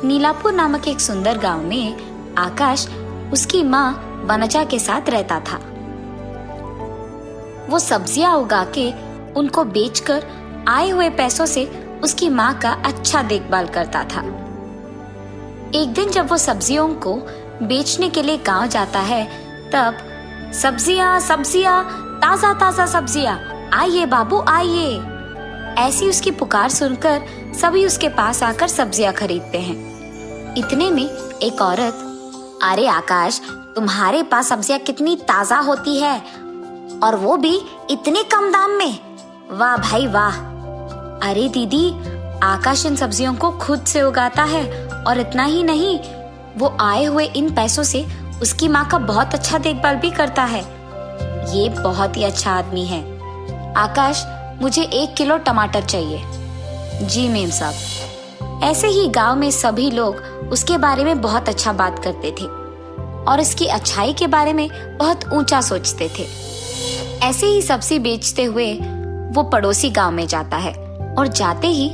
नीलापुर नामक एक सुंदर गांव में आकाश उसकी माँ वनजा के साथ रहता था। वो सब्जियां उगा के उनको बेचकर आए हुए पैसों से उसकी माँ का अच्छा देखभाल करता था। एक दिन जब वो सब्जियों को बेचने के लिए गांव जाता है, तब सब्जियां सब्जियां, ताजा ताजा सब्जियां, आइए बाबू आइए, ऐसी उसकी पुकार सुनकर सभी उसके पास आकर सब्जियां खरीदते हैं। इतने में एक औरत, अरे आकाश, तुम्हारे पास सब्जियां कितनी ताजा होती है और वो भी इतने कम दाम में, वाह भाई वाह। अरे दीदी, आकाश इन सब्जियों को खुद से उगाता है और इतना ही नहीं, वो आए हुए इन पैसों से उसकी माँ का बहुत अच्छा देखभाल भी करता है। ये बहुत ही अच्छा आदमी है। आकाश, मुझे 1 किलो टमाटर चाहिए। जी मेम साहब। ऐसे ही गांव में सभी लोग उसके बारे में बहुत अच्छा बात करते थे और इसकी अच्छाई के बारे में बहुत ऊंचा सोचते थे। ऐसे ही सब्जी बेचते हुए वो पड़ोसी गांव में जाता है और जाते ही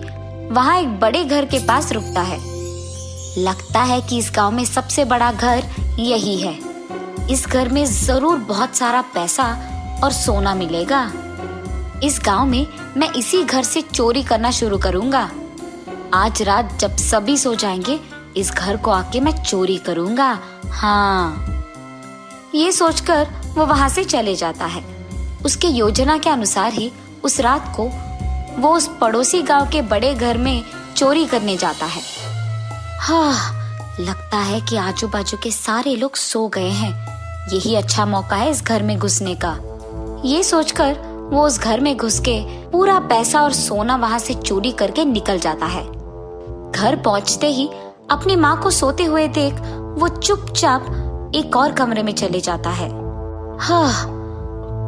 वहां एक बड़े घर के पास रुकता है। लगता है कि इस गांव में सबसे बड़ा घर यही है। इस घर में जरूर बहुत सारा पैसा और सोना मिलेगा। इस गांव में मैं इसी घर से चोरी करना शुरू करूंगा। आज रात जब सभी सो जाएंगे, इस घर को आके मैं चोरी करूंगा। हाँ, ये सोचकर वो वहां से चले जाता है। उसके योजना के अनुसार ही उस रात को वो उस पड़ोसी गांव के बड़े घर में चोरी करने जाता है। हाँ, लगता है कि आजू बाजू के सारे लोग सो गए हैं। यही अच्छा मौका है इस घर में घुसने का। ये सोचकर वो उस घर में घुस के पूरा पैसा और सोना वहां से चोरी करके निकल जाता है। घर पहुंचते ही अपनी माँ को सोते हुए देख वो चुपचाप एक और कमरे में चले जाता है। हाँ,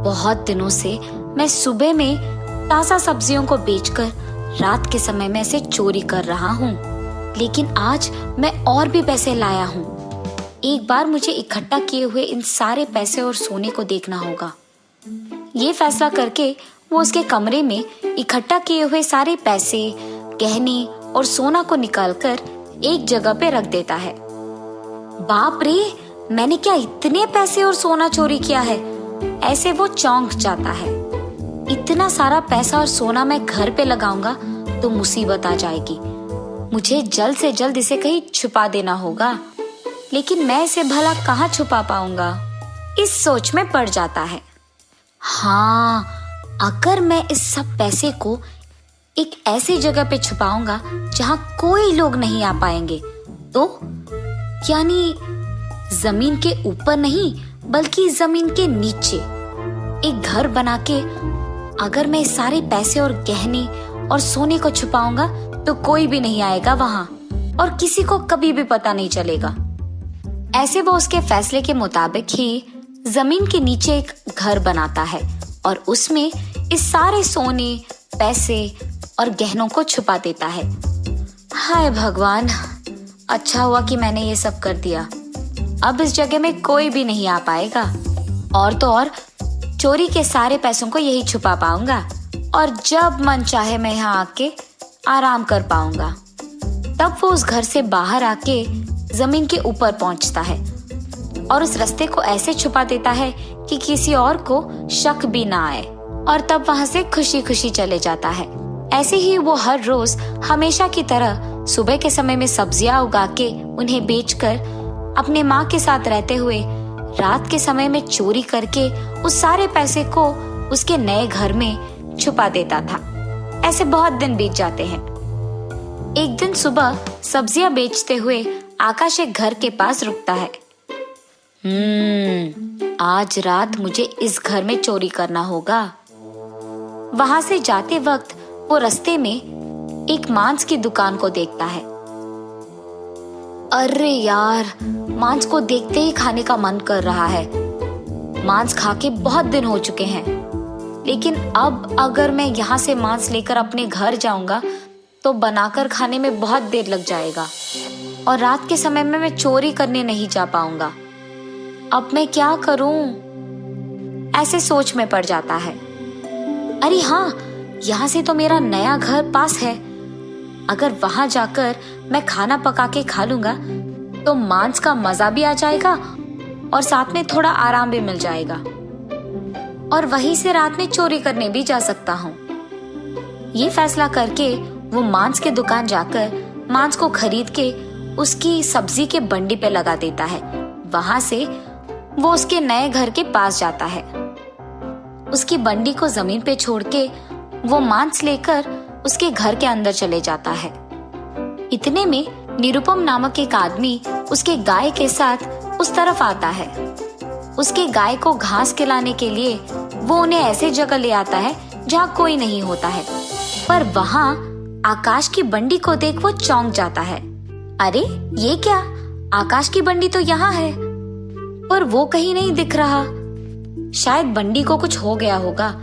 बहुत दिनों से मैं सुबह में ताजा सब्जियों को बेचकर रात के समय में इसे चोरी कर रहा हूँ, लेकिन आज मैं और भी पैसे लाया हूँ। एक बार मुझे इकट्ठा किए हुए इन सारे पैसे और सोने को देखना होगा। ये फैसला करके वो उसके कमरे में इकट्ठा किए हुए सारे पैसे, गहने और सोना को निकालकर एक जगह पे रख देता है। बाप रे, मैंने क्या इतने पैसे और सोना चोरी किया है? ऐसे वो चौंक जाता है। इतना सारा पैसा और सोना मैं घर पे लगाऊंगा तो मुसीबत आ जाएगी। मुझे जल्द से जल्द इसे कहीं छुपा देना होगा, लेकिन मैं इसे भला कहाँ छुपा पाऊंगा? इस सोच में पड़ जाता है। हाँ, अगर मैं इस सब पैसे को एक ऐसी जगह पे छुपाऊंगा जहाँ कोई लोग नहीं आ पाएंगे, तो यानी जमीन के ऊपर नहीं बल्कि जमीन के नीचे एक घर बना के अगर मैं सारे पैसे और गहने और सोने को छुपाऊंगा तो कोई भी नहीं आएगा वहां और किसी को कभी भी पता नहीं चलेगा। ऐसे वो उसके फैसले के मुताबिक ही जमीन के नीचे एक घर बनाता है और उसमें इस सारे सोने, पैसे और गहनों को छुपा देता है। हाय भगवान, अच्छा हुआ कि मैंने ये सब कर दिया। अब इस जगह में कोई भी नहीं आ पाएगा और तो और चोरी के सारे पैसों को यही छुपा पाऊंगा और जब मन चाहे मैं यहाँ आके आराम कर पाऊंगा। तब वो उस घर से बाहर आके जमीन के ऊपर पहुंचता है और उस रास्ते को ऐसे छुपा देता है कि किसी और को शक भी ना आए और तब वहां से खुशी खुशी चले जाता है। ऐसे ही वो हर रोज हमेशा की तरह सुबह के समय में सब्जियां उगा के उन्हें बेचकर अपने माँ के साथ रहते हुए रात के समय में चोरी करके उस सारे पैसे को उसके नए घर में छुपा देता था। ऐसे बहुत दिन बीत जाते हैं। एक दिन सुबह सब्जियां बेचते हुए आकाश एक घर के पास रुकता है। आज रात मुझे इस घर में चोरी करना होगा। वहां से जाते वक्त वो रास्ते में एक मांस की दुकान को देखता है। अरे यार, मांस को देखते ही खाने का मन कर रहा है। मांस खा के बहुत दिन हो चुके हैं, लेकिन अब अगर मैं यहाँ से मांस लेकर अपने घर जाऊंगा तो बनाकर खाने में बहुत देर लग जाएगा और रात के समय में मैं चोरी करने नहीं जा पाऊंगा। अब मैं क्या करूं? ऐसे सोच में पड़ जाता है। अरे हाँ, यहाँ से तो मेरा नया घर पास है। अगर वहां जाकर मैं खाना पका के खा लूंगा तो मांस का मजा भी आ जाएगा और साथ में थोड़ा आराम भी मिल जाएगा, और वहीं से रात में चोरी करने भी जा सकता हूँ। ये फैसला करके वो मांस के दुकान जाकर मांस को खरीद के उसकी सब्जी के बंडी पे लगा देता है। वहां से वो उसके नए घर के पास जाता है। उसकी बंडी को जमीन पे छोड़ के वो मांस लेकर उसके घर के अंदर चले जाता है। इतने में निरुपम नामक एक आदमी उसके गाय के साथ उस तरफ आता है। उसके गाय को घास खिलाने के लिए वो उन्हें ऐसे जगह ले आता है जहाँ कोई नहीं होता है, पर वहाँ आकाश की बंडी को देख वो चौंक जाता है। अरे ये क्या, आकाश की बंडी तो यहाँ है, पर वो कहीं नहीं दिख रहा। शायद बंडी को कुछ हो गया होगा,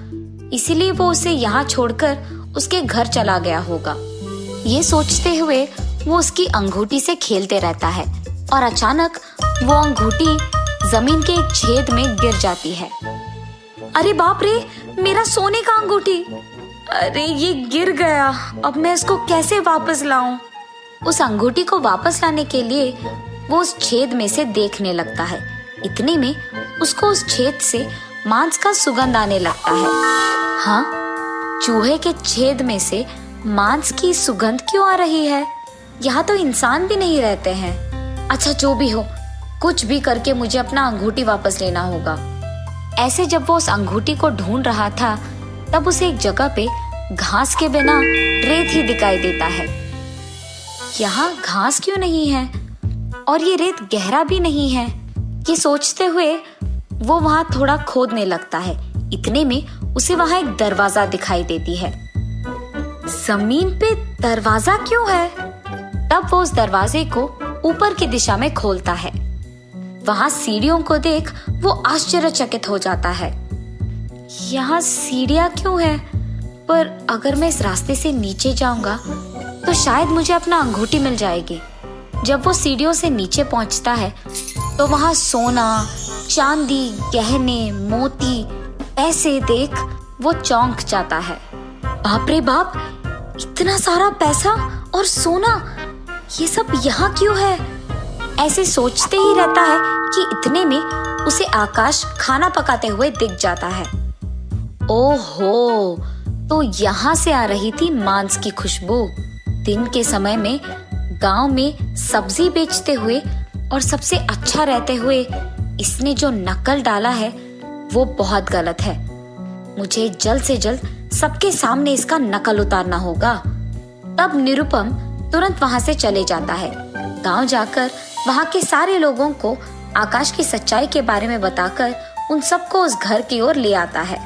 इसीलिए वो उसे यहाँ छोड़कर उसके घर चला गया होगा। ये सोचते हुए वो उसकी अंगूठी से खेलते रहता है और अचानक वो अंगूठी जमीन के एक छेद में गिर जाती है। अरे बाप रे, मेरा सोने का अंगूठी! अरे ये गिर गया, अब मैं इसको कैसे वापस लाऊं? उस अंगूठी को वापस लाने के लिए वो उस छेद में से देखने लगता है। इतने में उसको उस छेद से मांस का सुगंध आने लगता है। हाँ, चूहे के छेद में से मांस की सुगंध क्यों आ रही है? यहाँ तो इंसान भी नहीं रहते हैं। अच्छा, जो भी हो, कुछ भी करके मुझे अपना अंगूठी वापस लेना होगा। ऐसे जब वो उस अंगूठी को ढूंढ रहा था, तब उसे एक जगह पे घास के बिना रेत ही दिखाई देता है। यहाँ घास क्यों नहीं है और ये रेत गहरा भी नहीं है? ये सोचते हुए वो वहां थोड़ा खोदने लगता है। इतने में उसे वहां एक दरवाजा दिखाई देती है। जमीन पे दरवाजा क्यों है? तब वो उस दरवाजे को ऊपर की दिशा में खोलता है। वहां सीढ़ियों को देख वो आश्चर्यचकित हो जाता है। यहाँ सीढ़ियां क्यों है? पर अगर मैं इस रास्ते से नीचे जाऊंगा तो शायद मुझे अपना अंगूठी मिल जाएगी। जब वो सीढ़ियों से नीचे पहुंचता है तो वहां सोना, चांदी, गहने, मोती, पैसे देख वो चौंक जाता है। बाप रे बाप, इतना सारा पैसा और सोना, ये सब यहाँ क्यों है? ऐसे सोचते ही रहता है कि इतने में उसे आकाश खाना पकाते हुए दिख जाता है। ओहो, तो यहाँ से आ रही थी मांस की खुशबू। दिन के समय में गांव में सब्जी बेचते हुए और सबसे अच्छा रहते हुए इसने जो नकल डाला है वो बहुत गलत है। मुझे जल्द से जल्द सबके सामने इसका नकल उतारना होगा। तब निरुपम तुरंत वहां से चले जाता है। गांव जाकर वहां के सारे लोगों को आकाश की सच्चाई के बारे में बताकर उन सबको उस घर की ओर ले आता है।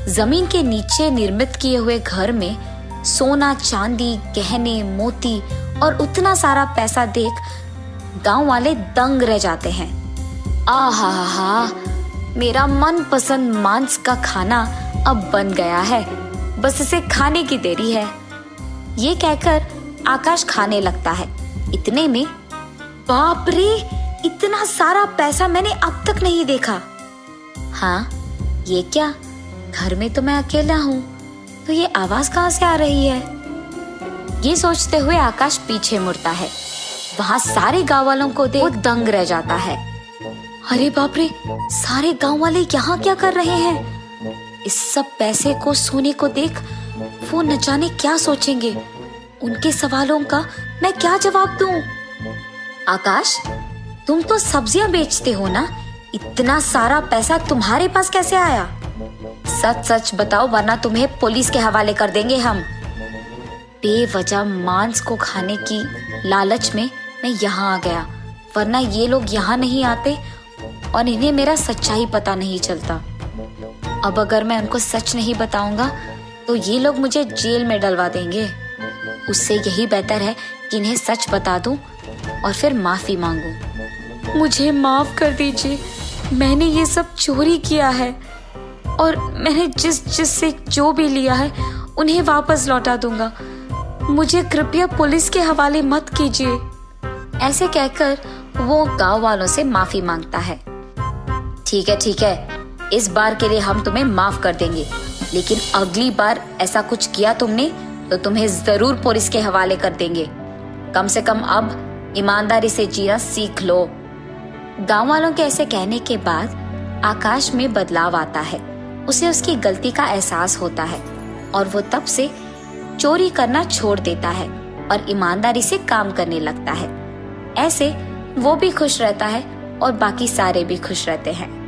जमीन के नीचे निर्मित किए हुए घर में सोना, चांदी, गहने, मोती और उतना सारा पैसा देख गांव वाले दंग रह जाते हैं। आहा, मेरा मनपसंद मांस का खाना अब बन गया है, बस इसे खाने की देरी है। ये कहकर आकाश खाने लगता है। इतने में बाप रे, इतना सारा पैसा मैंने अब तक नहीं देखा। हाँ, ये क्या, घर में तो मैं अकेला हूँ, तो ये आवाज कहाँ से आ रही है? ये सोचते हुए आकाश पीछे मुड़ता है। वहां सारे गांव वालों को देख वो दंग रह जाता है। अरे बाप रे, सारे गांव वाले यहाँ क्या कर रहे हैं? इस सब पैसे को, सोने को देख वो न जाने क्या सोचेंगे। उनके सवालों का मैं क्या जवाब दूं? आकाश, तुम तो सब्जियां बेचते हो ना, इतना सारा पैसा तुम्हारे पास कैसे आया? सच सच बताओ, वरना तुम्हें पुलिस के हवाले कर देंगे हम। बेवजह मांस को खाने की लालच में मैं यहाँ आ गया, वरना ये लोग यहाँ नहीं आते और इन्हें मेरा सच्चाई पता नहीं चलता। अब अगर मैं उनको सच नहीं बताऊंगा तो ये लोग मुझे जेल में डलवा देंगे। उससे यही बेहतर है कि इन्हें सच बता दूं और फिर माफी मांगूं। मुझे माफ कर दीजिए, मैंने ये सब चोरी किया है और मैंने जिस से जो भी लिया है उन्हें वापस लौटा दूंगा। मुझे कृपया पुलिस के हवाले मत कीजिए। ऐसे कहकर वो गांव वालों से माफी मांगता है। ठीक है, इस बार के लिए हम तुम्हें माफ कर देंगे, लेकिन अगली बार ऐसा कुछ किया तुमने तो तुम्हें जरूर पुलिस के हवाले कर देंगे। कम से कम अब ईमानदारी से जीना सीख लो। गांव वालों के ऐसे कहने के बाद आकाश में बदलाव आता है। उसे उसकी गलती का एहसास होता है और वो तब से चोरी करना छोड़ देता है और ईमानदारी से काम करने लगता है। ऐसे वो भी खुश रहता है और बाकी सारे भी खुश रहते हैं।